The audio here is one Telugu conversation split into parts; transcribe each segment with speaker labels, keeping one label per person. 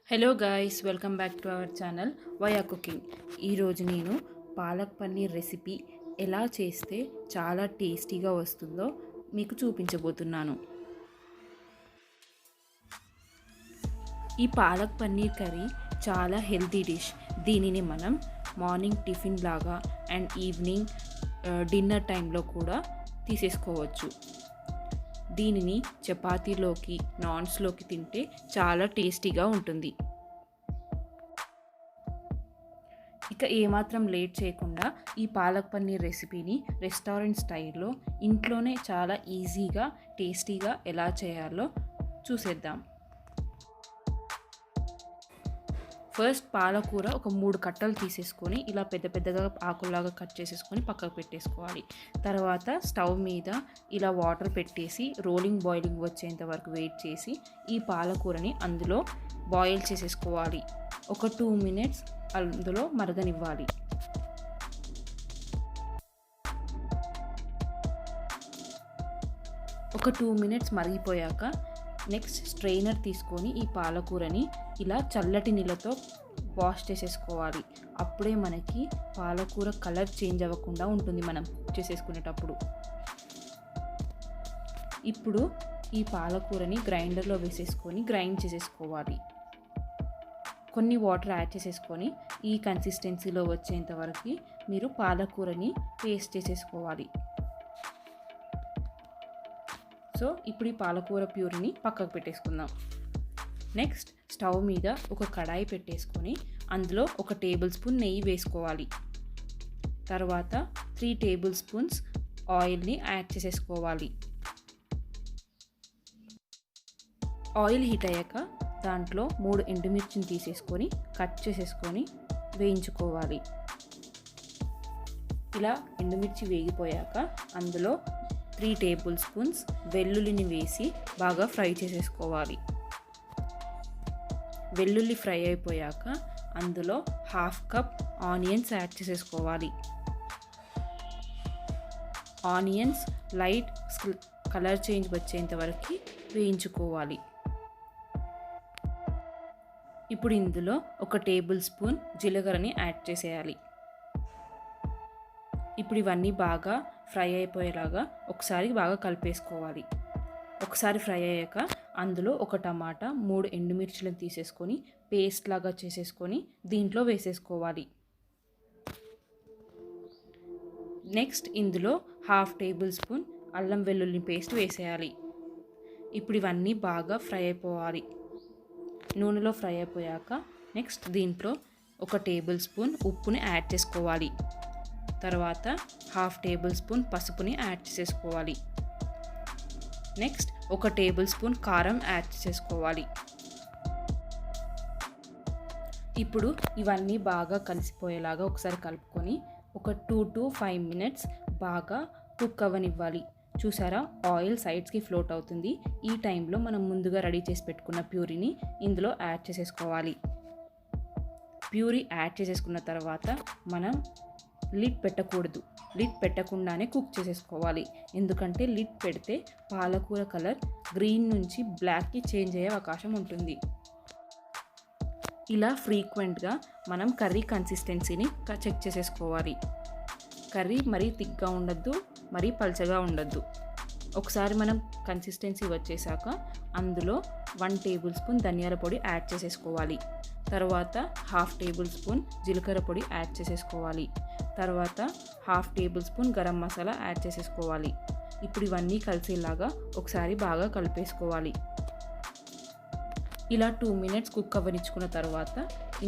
Speaker 1: Hello guys, welcome back to our channel ViaCooking. ఈరోజు నేను పాలక్ పన్నీర్ రెసిపీ ఎలా చేస్తే చాలా టేస్టీగా వస్తుందో మీకు చూపించబోతున్నాను. ఈ పాలక్ పన్నీర్ కర్రీ చాలా హెల్తీ డిష్. దీనిని మనం మార్నింగ్ టిఫిన్ లాగా అండ్ ఈవినింగ్ డిన్నర్ టైంలో కూడా తీసేసుకోవచ్చు. దీనిని చపాతీలోకి, నాన్స్లోకి తింటే చాలా టేస్టీగా ఉంటుంది. ఇక ఏమాత్రం లేట్ చేయకుండా ఈ పాలక్ పన్నీర్ రెసిపీని రెస్టారెంట్ స్టైల్లో ఇంట్లోనే చాలా ఈజీగా, టేస్టీగా ఎలా చేయాలో చూసేద్దాం. ఫస్ట్ పాలకూర ఒక 3 కట్టలు తీసేసుకొని ఇలా పెద్ద పెద్దగా ఆకుల్లాగా కట్ చేసేసుకొని పక్కకు పెట్టేసుకోవాలి. తర్వాత స్టవ్ మీద ఇలా వాటర్ పెట్టేసి బాయిలింగ్ వచ్చేంత వరకు వెయిట్ చేసి ఈ పాలకూరని అందులో బాయిల్ చేసేసుకోవాలి. ఒక 2 మినిట్స్ అందులో మరగనివ్వాలి. ఒక 2 మినిట్స్ మరిగిపోయాక నెక్స్ట్ స్ట్రెయినర్ తీసుకొని ఈ పాలకూరని ఇలా చల్లటి నీళ్ళతో వాష్ చేసేసుకోవాలి. అప్పుడే మనకి పాలకూర కలర్ చేంజ్ అవ్వకుండా ఉంటుంది మనం కుక్ చేసేసుకునేటప్పుడు. ఇప్పుడు ఈ పాలకూరని గ్రైండర్లో వేసేసుకొని గ్రైండ్ చేసేసుకోవాలి. కొన్ని వాటర్ యాడ్ చేసేసుకొని ఈ కన్సిస్టెన్సీలో వచ్చేంత వరకు మీరు పాలకూరని పేస్ట్ చేసేసుకోవాలి. సో ఇప్పుడు ఈ పాలకూర ప్యూరీని పక్కకు పెట్టేసుకుందాం. నెక్స్ట్ స్టవ్ మీద ఒక కడాయి పెట్టేసుకొని అందులో 1 టేబుల్ స్పూన్ నెయ్యి వేసుకోవాలి. తర్వాత 3 టేబుల్ స్పూన్స్ ఆయిల్ని యాడ్ చేసేసుకోవాలి. ఆయిల్ హీట్ అయ్యాక దాంట్లో 3 ఎండుమిర్చిని తీసేసుకొని కట్ చేసేసుకొని వేయించుకోవాలి. ఇలా ఎండుమిర్చి వేగిపోయాక అందులో 3 టేబుల్ స్పూన్స్ వెల్లుల్లిని వేసి బాగా ఫ్రై చేసేసుకోవాలి. వెల్లుల్లి ఫ్రై అయిపోయాక అందులో 1/2 కప్ ఆనియన్స్ యాడ్ చేసేసుకోవాలి. ఆనియన్స్ లైట్ కలర్ చేంజ్ వచ్చేంత వరకు వేయించుకోవాలి. ఇప్పుడు ఇందులో 1 టేబుల్ స్పూన్ జీలకర్రని యాడ్ చేసేయాలి. ఇప్పుడు ఇవన్నీ బాగా ఫ్రై అయిపోయేలాగా ఒకసారి బాగా కలిపేసుకోవాలి. ఒకసారి ఫ్రై అయ్యాక అందులో 1 టమాటా, 3 ఎండుమిర్చిలను తీసేసుకొని పేస్ట్ లాగా చేసేసుకొని దీంట్లో వేసేసుకోవాలి. నెక్స్ట్ ఇందులో 1/2 టేబుల్ స్పూన్ అల్లం వెల్లుల్లి పేస్ట్ వేసేయాలి. ఇప్పుడు ఇవన్నీ బాగా ఫ్రై అయిపోవాలి. నూనెలో ఫ్రై అయిపోయాక నెక్స్ట్ దీంట్లో 1 టేబుల్ స్పూన్ ఉప్పుని యాడ్ చేసుకోవాలి. తర్వాత 1/2 టేబుల్ స్పూన్ పసుపుని యాడ్ చేసేసుకోవాలి. నెక్స్ట్ 1 టేబుల్ స్పూన్ కారం యాడ్ చేసేసుకోవాలి. ఇప్పుడు ఇవన్నీ బాగా కలిసిపోయేలాగా ఒకసారి కలుపుకొని ఒక 2 to 5 మినిట్స్ బాగా కుక్ అవ్వనివ్వాలి. చూసారా, ఆయిల్ సైడ్స్కి ఫ్లోట్ అవుతుంది. ఈ టైంలో మనం ముందుగా రెడీ చేసి పెట్టుకున్న ప్యూరీని ఇందులో యాడ్ చేసేసుకోవాలి. ప్యూరీ యాడ్ చేసేసుకున్న తర్వాత మనం లిడ్ పెట్టకూడదు. లిడ్ పెట్టకుండానే కుక్ చేసేసుకోవాలి. ఎందుకంటే లిడ్ పెడితే పాలకూర కలర్ గ్రీన్ నుంచి బ్లాక్కి చేంజ్ అయ్యే అవకాశం ఉంటుంది. ఇలా ఫ్రీక్వెంట్గా మనం కర్రీ కన్సిస్టెన్సీని చెక్ చేసేసుకోవాలి. కర్రీ మరీ థిక్గా ఉండద్దు, మరీ పల్చగా ఉండద్దు. ఒకసారి మనం కన్సిస్టెన్సీ వచ్చేసాక అందులో 1 టేబుల్ స్పూన్ ధనియాల పొడి యాడ్ చేసేసుకోవాలి. తర్వాత 1/2 టేబుల్ స్పూన్ జీలకర్ర పొడి యాడ్ చేసేసుకోవాలి. తర్వాత 1/2 table spoon garam masala add చేసేసుకోవాలి. ఇప్పుడు ఇవన్నీ కలిసేలాగా ఒకసారి బాగా కలిపేసుకోవాలి. ఇలా 2 మినిట్స్ కుక్ అవ్వనిచ్చుకున్న తర్వాత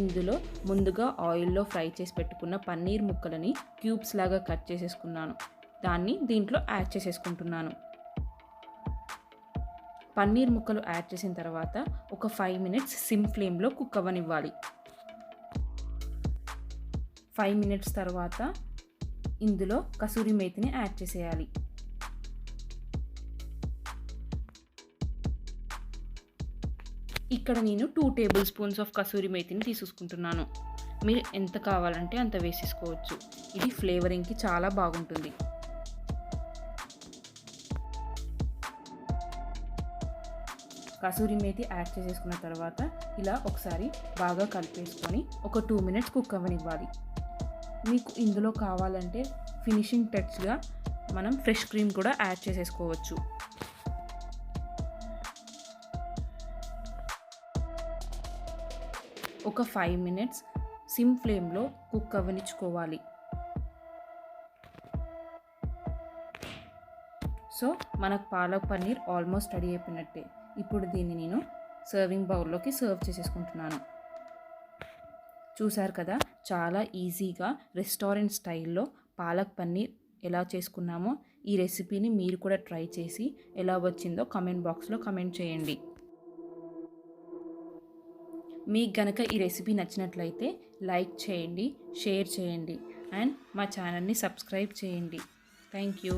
Speaker 1: ఇందులో ముందుగా ఆయిల్లో ఫ్రై చేసి పెట్టుకున్న పన్నీర్ ముక్కలని క్యూబ్స్ లాగా కట్ చేసేసుకున్నాను. దాన్ని దీంట్లో యాడ్ చేసేసుకుంటున్నాను. పన్నీర్ ముక్కలు యాడ్ చేసిన తర్వాత ఒక 5 మినిట్స్ సిమ్ ఫ్లేమ్లో కుక్ అవ్వనివ్వాలి. 5 మినిట్స్ తర్వాత ఇందులో కసూరిమేతిని యాడ్ చేసేయాలి. ఇక్కడ నేను 2 టేబుల్ స్పూన్స్ ఆఫ్ కసూరి మేతిని తీసుకుంటున్నాను. మీరు ఎంత కావాలంటే అంత వేసేసుకోవచ్చు. ఇది ఫ్లేవరింగ్కి చాలా బాగుంటుంది. కసూరిమేతి యాడ్ చేసేసుకున్న తర్వాత ఇలా ఒకసారి బాగా కలిపేసుకొని ఒక 2 మినిట్స్ కుక్ అవ్వనివ్వాలి. మీకు ఇందులో కావాలంటే ఫినిషింగ్ టచ్గా మనం ఫ్రెష్ క్రీమ్ కూడా యాడ్ చేసేసుకోవచ్చు. ఒక 5 మినిట్స్ సిమ్ ఫ్లేమ్లో కుక్ అవ్వనిచ్చుకోవాలి. సో మనకు పాలక్ పన్నీర్ ఆల్మోస్ట్ రెడీ అయిపోయినట్టే. ఇప్పుడు దీన్ని నేను సర్వింగ్ బౌల్లోకి సర్వ్ చేసేసుకుంటున్నాను. చూసారు కదా, చాలా ఈజీగా రెస్టారెంట్ స్టైల్లో పాలక్ పన్నీర్ ఎలా చేసుకున్నామో ఈ రెసిపీని మీరు కూడా ట్రై చేసి ఎలా వచ్చిందో కామెంట్ బాక్స్లో కామెంట్ చేయండి. మీకు గనక ఈ రెసిపీ నచ్చినట్లయితే లైక్ చేయండి, షేర్ చేయండి అండ్ మా ఛానల్ని సబ్స్క్రైబ్ చేయండి. Thank you.